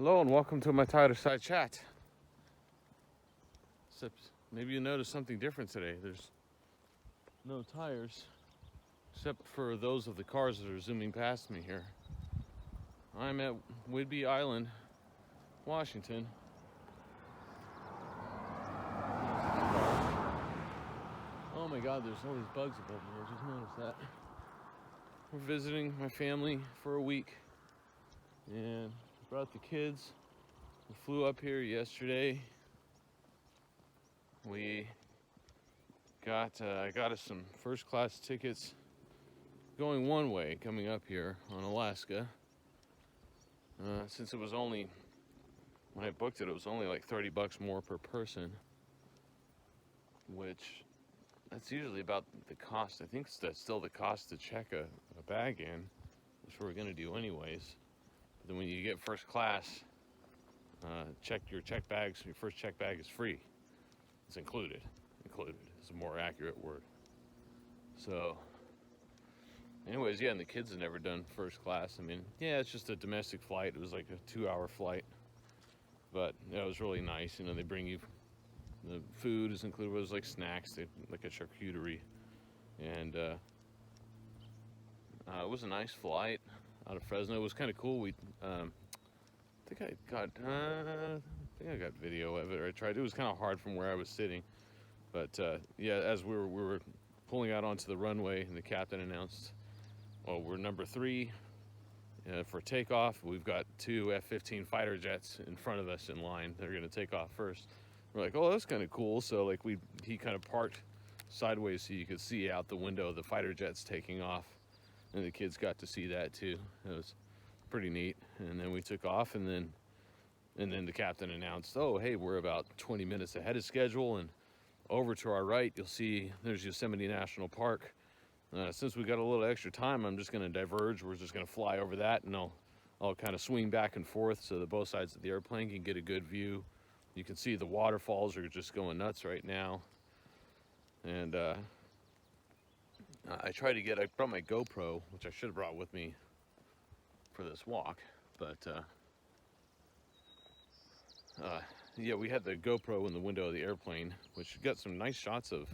Hello and welcome to my Tireside chat. Except maybe you noticed something different today. There's no tires, except for those of the cars that are zooming past me here. I'm at Whidbey Island, Washington. Oh my God, there's all these bugs above me. I just noticed that. We're visiting my family for a week and brought the kids. We flew up here yesterday. I got us some first class tickets going one way coming up here on Alaska. Since it was only, when I booked it, it was only like $30 more per person, which that's usually about the cost. I think that's still the cost to check a bag in, which we're gonna do anyways. But then when you get first class, your first check bag is free. It's included is a more accurate word. So anyways, yeah, and the kids have never done first class. I mean, yeah, it's just a domestic flight. It was like a 2-hour flight, but it was really nice. You know, they bring you, the food is included. It was like snacks, like a charcuterie, and it was a nice flight out of Fresno. It was kind of cool. I think I got video of it. Or I tried. It was kind of hard from where I was sitting, but yeah, as we were pulling out onto the runway, and the captain announced, well, we're number 3 for takeoff. We've got 2 F-15 fighter jets in front of us in line. They're going to take off first. We're like, oh, that's kind of cool. So like he kind of parked sideways so you could see out the window the fighter jets taking off, and the kids got to see that too. It was pretty neat. And then we took off, and then the captain announced, oh, hey, we're about 20 minutes ahead of schedule, and over to our right you'll see there's Yosemite National Park. Since we got a little extra time, I'm just going to diverge. We're just going to fly over that, and I'll kind of swing back and forth so that both sides of the airplane can get a good view. You can see the waterfalls are just going nuts right now. And I brought my GoPro, which I should have brought with me for this walk, but yeah, we had the GoPro in the window of the airplane, which got some nice shots of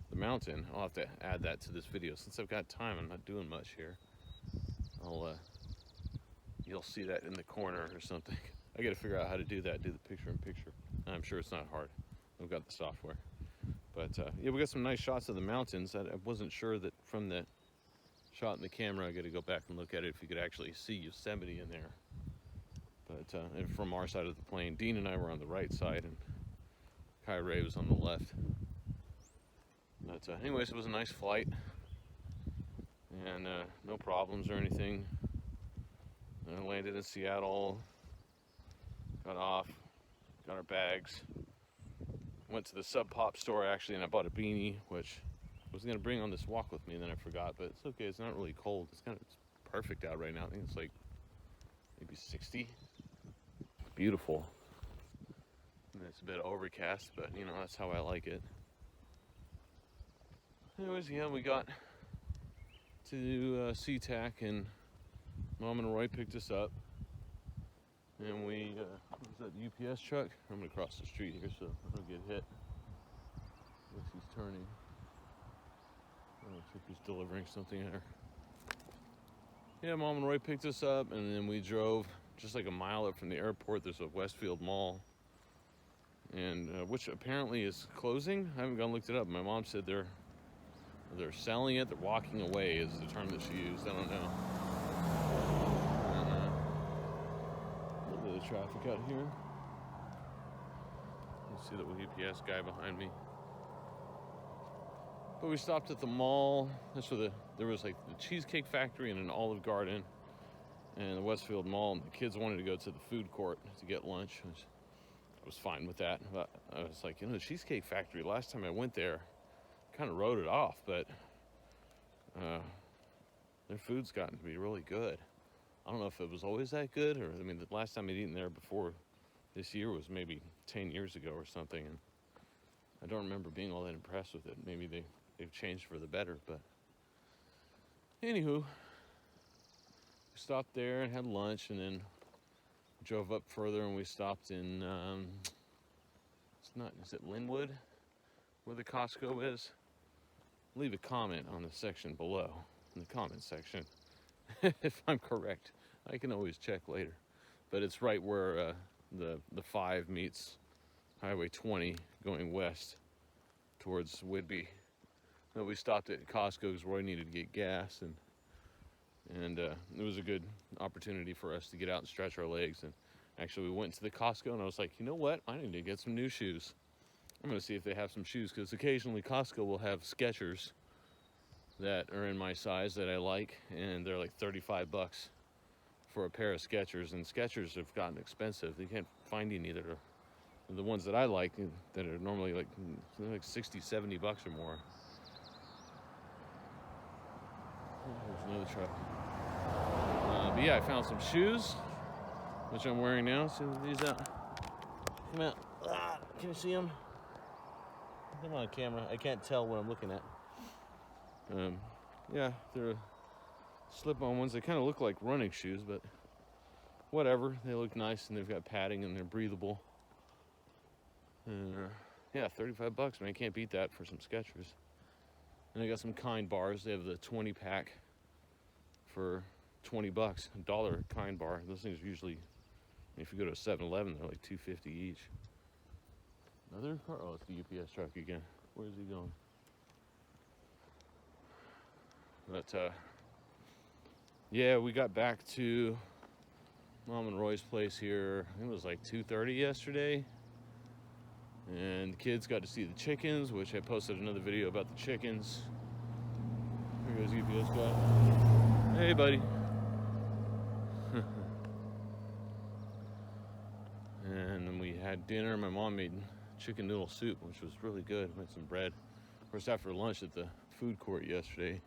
the mountain. I'll have to add that to this video since I've got time. I'm not doing much here. You'll see that in the corner or something. I got to figure out how to do that, do the picture in picture. I'm sure it's not hard. I've got the software. But yeah, we got some nice shots of the mountains. I wasn't sure that from the shot in the camera, I got to go back and look at it if you could actually see Yosemite in there. But and from our side of the plane, Dean and I were on the right side, and Kai Ray was on the left. But anyways, it was a nice flight, and no problems or anything. I landed in Seattle, got off, got our bags, went to the Sub Pop store actually, and I bought a beanie, which I was gonna bring on this walk with me, and then I forgot. But it's okay. It's not really cold. It's perfect out right now. I think it's like maybe 60. It's beautiful. And it's a bit overcast, but you know, that's how I like it. Anyways, yeah, we got to SeaTac, and Mom and Roy picked us up, and we was that the UPS truck? I'm gonna cross the street here so I don't get hit. I guess he's turning. I don't know if he's delivering something there. Yeah, Mom and Roy picked us up, and then we drove just like a mile up from the airport. There's a Westfield Mall, and which apparently is closing. I haven't gone and looked it up. My mom said they're selling it. They're walking away is the term that she used. I don't know. A little bit of traffic out here. You see the UPS guy behind me. But we stopped at the mall. That's where there was like the Cheesecake Factory and an Olive Garden and the Westfield Mall. And the kids wanted to go to the food court to get lunch, which I was fine with that. But I was like, you know, the Cheesecake Factory, last time I went there, kind of wrote it off, but their food's gotten to be really good. I don't know if it was always that good, or I mean, the last time I'd eaten there before this year was maybe 10 years ago or something, and I don't remember being all that impressed with it. Maybe they've changed for the better, but anywho, we stopped there and had lunch, and then drove up further and we stopped in, is it Linwood, where the Costco is? Leave a comment on the section below, in the comment section, if I'm correct. I can always check later. But it's right where the 5 meets Highway 20 going west towards Whidbey. But we stopped at Costco because Roy needed to get gas, and it was a good opportunity for us to get out and stretch our legs. And actually, we went to the Costco, and I was like, you know what? I need to get some new shoes. I'm going to see if they have some shoes, because occasionally Costco will have Skechers that are in my size that I like, and they're like 35 bucks for a pair of Skechers, and Skechers have gotten expensive. You can't find any that are the ones that I like that are normally like 60, 70 bucks or more. There's another truck. But yeah, I found some shoes, which I'm wearing now. See these out. Come out. Can you see them? Come on, camera. I can't tell what I'm looking at. Yeah, they're slip-on ones. They kind of look like running shoes, but whatever. They look nice, and they've got padding, and they're breathable. And yeah, 35 bucks, man. Can't beat that for some Skechers. And I got some Kind bars. They have the 20-pack for 20 bucks. $1 Kind bar. Those things are usually, if you go to a 7-Eleven, they're like $2.50 each. Another car? Oh, it's the UPS truck again. Where's he going? But yeah, we got back to Mom and Roy's place here. I think it was like 2:30 yesterday. And the kids got to see the chickens, which I posted another video about the chickens. Here goes UPS guy. Hey, buddy. And then we had dinner. My mom made chicken noodle soup, which was really good. Made some bread. Of course, after lunch at the food court yesterday,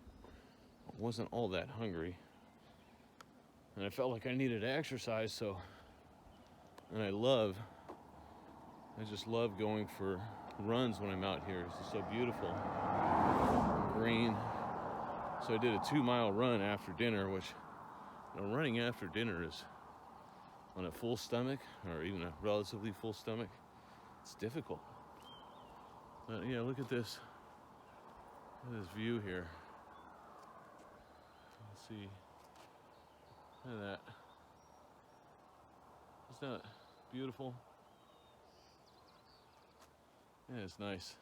I wasn't all that hungry. And I felt like I needed to exercise, so, and I just love going for runs when I'm out here. It's just so beautiful. Green. So I did a 2-mile run after dinner, which, running after dinner is, on a full stomach, or even a relatively full stomach, it's difficult. But yeah, look at this. Look at this view here. Let's see. Look at that. Isn't that beautiful? Yeah, it's nice.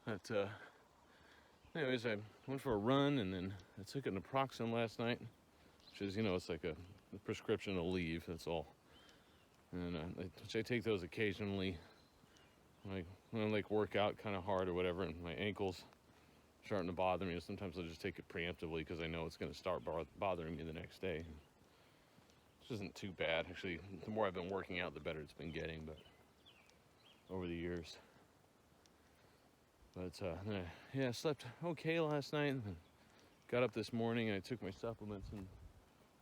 But anyways, I went for a run, and then I took an naproxen last night, which is, it's like a prescription to leave, that's all. And which I take those occasionally when I work out kind of hard or whatever, and my ankles starting to bother me. Sometimes I'll just take it preemptively because I know it's going to start bothering me the next day. Which isn't too bad. Actually, the more I've been working out, the better it's been getting, but over the years. But yeah, I slept okay last night, and got up this morning, and I took my supplements and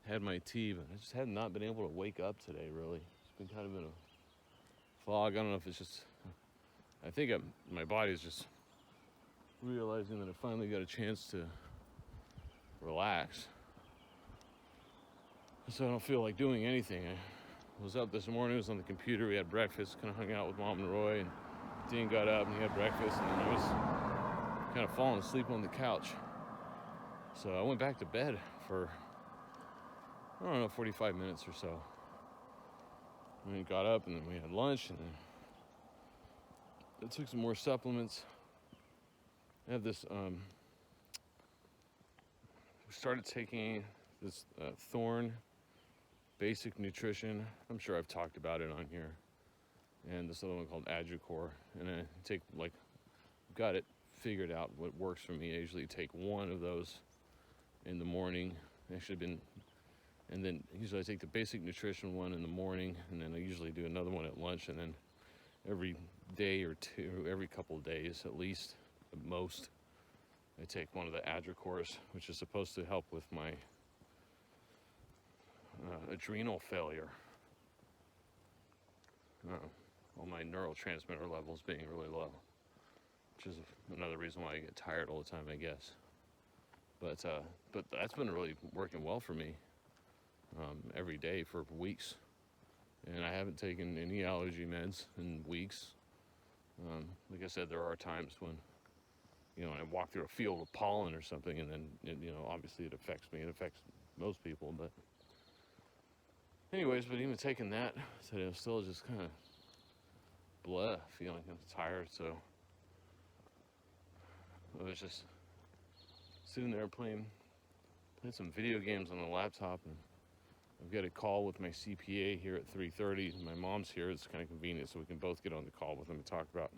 had my tea, but I just had not been able to wake up today, really. It's been kind of in a fog. I don't know if it's just, I think my body's just realizing that I finally got a chance to relax. So I don't feel like doing anything. I was up this morning, I was on the computer, we had breakfast, kind of hung out with Mom and Roy, and Dean got up and he had breakfast, and then I was kind of falling asleep on the couch. So I went back to bed for, 45 minutes or so. And we got up, and then we had lunch, and then I took some more supplements. I have this, we started taking this Thorn Basic Nutrition. I'm sure I've talked about it on here. And this other one called Adjucor. And I take, got it figured out what works for me. I usually take one of those in the morning. And then usually I take the Basic Nutrition one in the morning, and then I usually do another one at lunch, and then every day or two, every couple of days at least, at most, I take one of the Adjucors, which is supposed to help with my adrenal failure. All my neurotransmitter levels being really low, which is another reason why I get tired all the time, I guess. But that's been really working well for me. every day for weeks. And I haven't taken any allergy meds in weeks. Like I said, there are times when, I walk through a field of pollen or something, and then, obviously it affects me. It affects most people, but anyways, but even taking that, so I'm still just kind of blah, feeling kind of tired. So I was just sitting there playing some video games on the laptop, and I've got a call with my CPA here at 3:30. My mom's here. It's kind of convenient, so we can both get on the call with them and talk about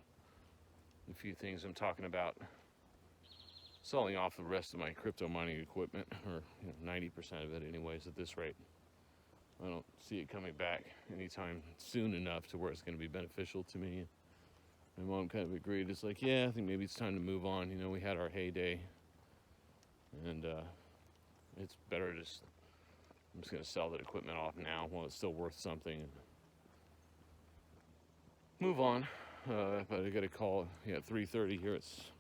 a few things. I'm talking about selling off the rest of my crypto mining equipment, or 90% of it anyways at this rate. I don't see it coming back anytime soon enough to where it's going to be beneficial to me. My mom kind of agreed. It's like, yeah, I think maybe it's time to move on. We had our heyday, and it's better just, I'm just going to sell that equipment off now while it's still worth something and move on. But I got a call at 3:30 here. It's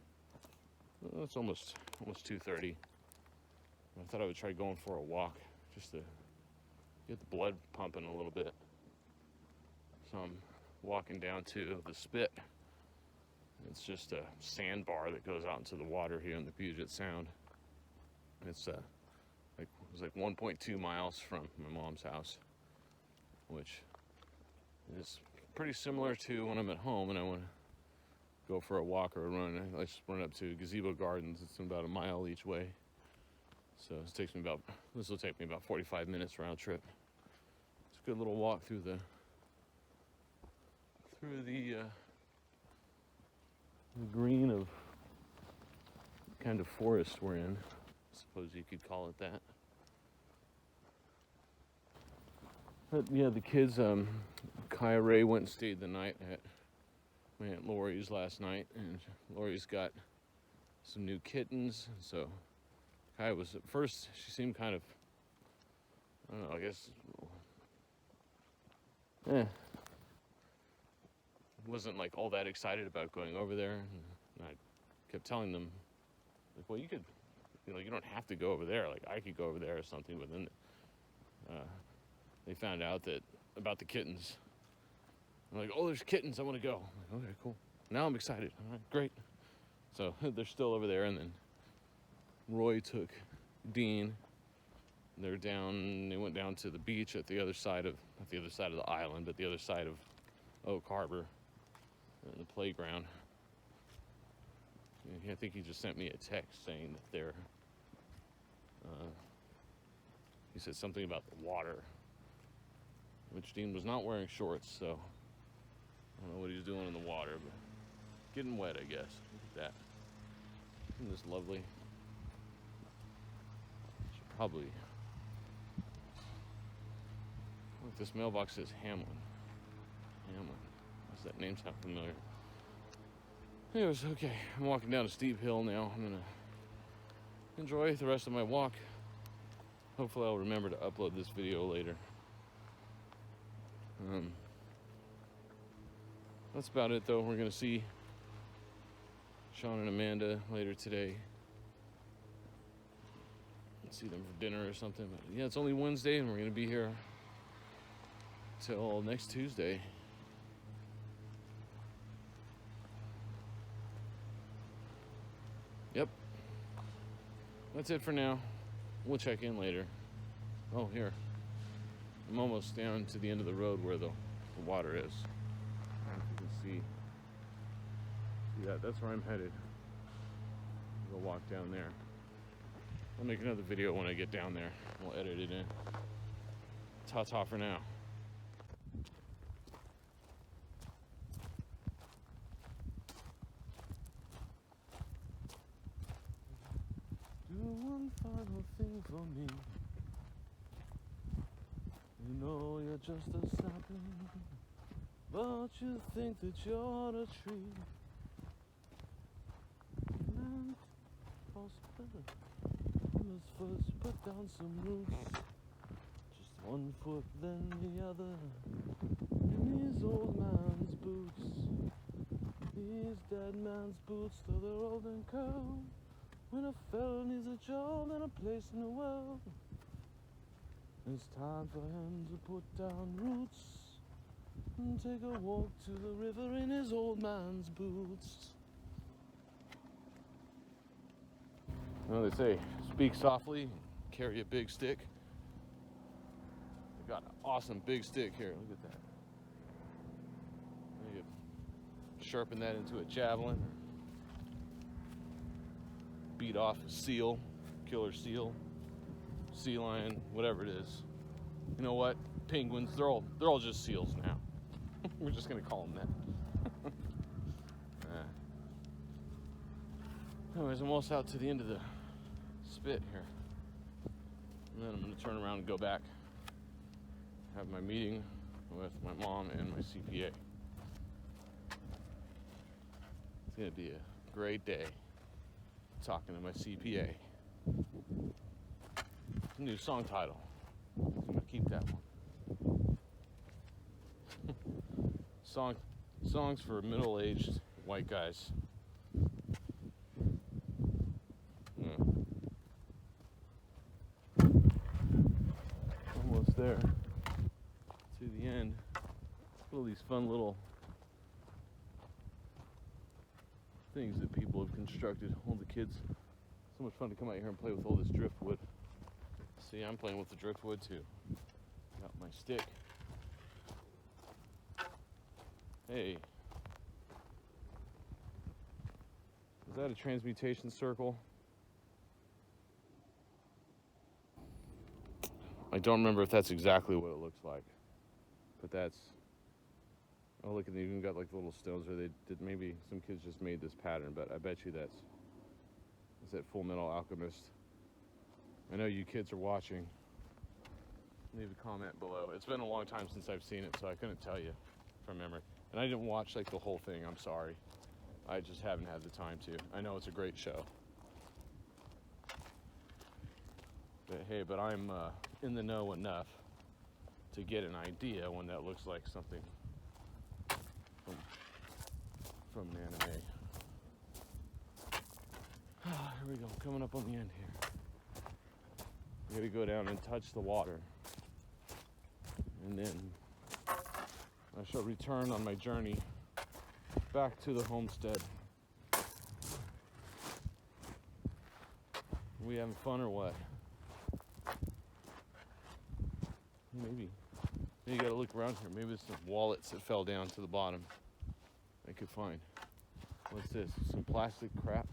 almost 2:30. I thought I would try going for a walk just to get the blood pumping a little bit. So I'm walking down to the Spit. It's just a sandbar that goes out into the water here in the Puget Sound. It's like 1.2 miles from my mom's house, which is pretty similar to when I'm at home and I want to go for a walk or a run. I just run up to Gazebo Gardens. It's about a mile each way. So this will take me about 45 minutes round trip. It's a good little walk through the green of kind of forest we're in. I suppose you could call it that. But yeah, the kids, Kaya Ray went and stayed the night at my Aunt Lori's last night, and Lori's got some new kittens. So Kaya was, at first, she seemed kind of, I don't know, I guess, wasn't like all that excited about going over there. And I kept telling them, like, well, you could, you don't have to go over there. Like, I could go over there or something. But then they found out about the kittens. I'm like, oh, there's kittens. I want to go. I'm like, okay, cool. Now I'm excited. All right, great. So they're still over there. And then Roy took Dean. They went down to the beach at the other side of, not the other side of the island, but the other side of Oak Harbor, in the playground. And I think he just sent me a text saying that he said something about the water, which Dean was not wearing shorts, so I don't know what he's doing in the water, but getting wet, I guess. Look at that. Isn't this lovely? Should probably, look, this mailbox says Hamlin. Does that name sound familiar? Anyways, okay, I'm walking down a steep hill now. I'm gonna enjoy the rest of my walk. Hopefully I'll remember to upload this video later. That's about it though. We're gonna see Sean and Amanda later today. See them for dinner or something. But yeah, it's only Wednesday and we're gonna be here till next Tuesday. Yep. That's it for now. We'll check in later. Oh, here. I'm almost down to the end of the road where the water is. I don't know if you can see that. That's where I'm headed. We'll walk down there. I'll make another video when I get down there. We'll edit it in. Ta-ta for now. Do one final thing for me. You know you're just a sapling, but you think that you're a tree. And prosper. Let's first put down some roots. Just one foot then the other. In these old man's boots. These dead man's boots, though they're old and curled. When a fella needs a job and a place in the world, It's time for him to put down roots and take a walk to the river in his old man's boots. Well, they say, speak softly, carry a big stick. I got an awesome big stick here. Look at that. You sharpen that into a javelin. Beat off a seal, killer seal, sea lion, whatever it is. You know what? Penguins, they're all just seals now. We're just gonna call them that. Anyways, I'm almost out to the end of the spit here. And then I'm gonna turn around and go back. Have my meeting with my mom and my CPA. It's gonna be a great day talking to my CPA. New song title. I'm gonna keep that one. Songs for middle-aged white guys. Yeah. Almost there to the end. All these fun little things that people have constructed. All the kids. So much fun to come out here and play with all this driftwood. See, I'm playing with the driftwood too. Got my stick. Hey. Is that a transmutation circle? I don't remember if that's exactly what it looks like. But that's... Oh, look, and they even got like the little stones where they did. Maybe some kids just made this pattern, but I bet you that's... Is that Full Metal Alchemist? I know you kids are watching. Leave a comment below. It's been a long time since I've seen it, so I couldn't tell you from memory. And I didn't watch like the whole thing, I'm sorry. I just haven't had the time to. I know it's a great show. But hey, I'm in the know enough to get an idea when that looks like something from an anime. Here we go, coming up on the end here. I'm gonna go down and touch the water. And then I shall return on my journey back to the homestead. We having fun or what? Maybe you gotta look around here. Maybe there's some wallets that fell down to the bottom I could find. What's this? Some plastic crap?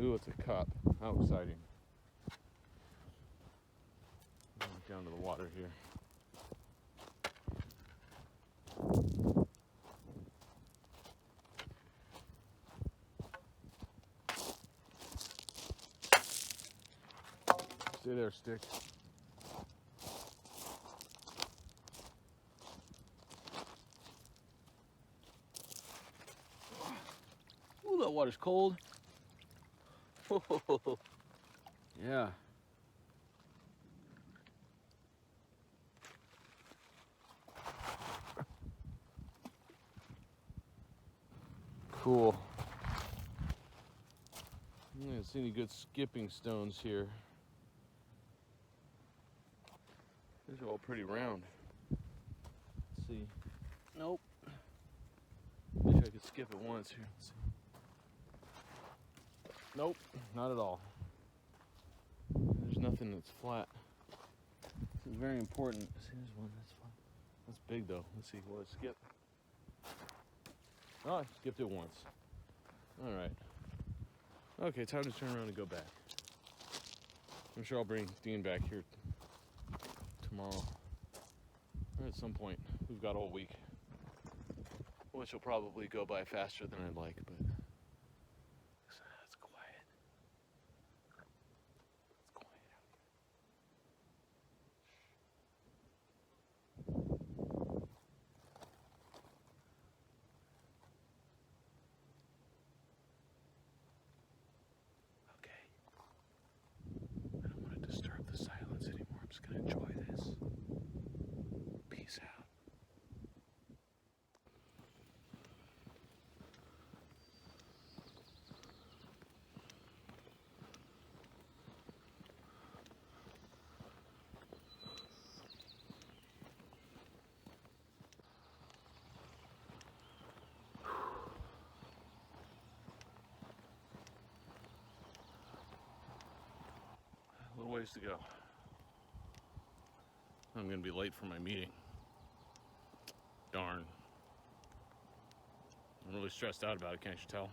Ooh, it's a cup. How exciting. Down to the water here. Stay there, stick. Ooh, that water's cold. Yeah. Cool. I don't see any good skipping stones here. These are all pretty round. Let's see. Nope. Wish I could skip it once here. Let's see. Nope, not at all. There's nothing that's flat. This is very important. See, there's one that's flat. That's big though. Let's see. Will it skip? Oh, I skipped it once. All right. Okay, time to turn around and go back. I'm sure I'll bring Dean back here tomorrow. Or at some point. We've got all week. Which will probably go by faster than I'd like, but it's quiet. It's quiet out here. I don't want to disturb the silence anymore. I'm just going to enjoy this. Peace out. place to go. I'm gonna be late for my meeting. Darn. I'm really stressed out about it, can't you tell?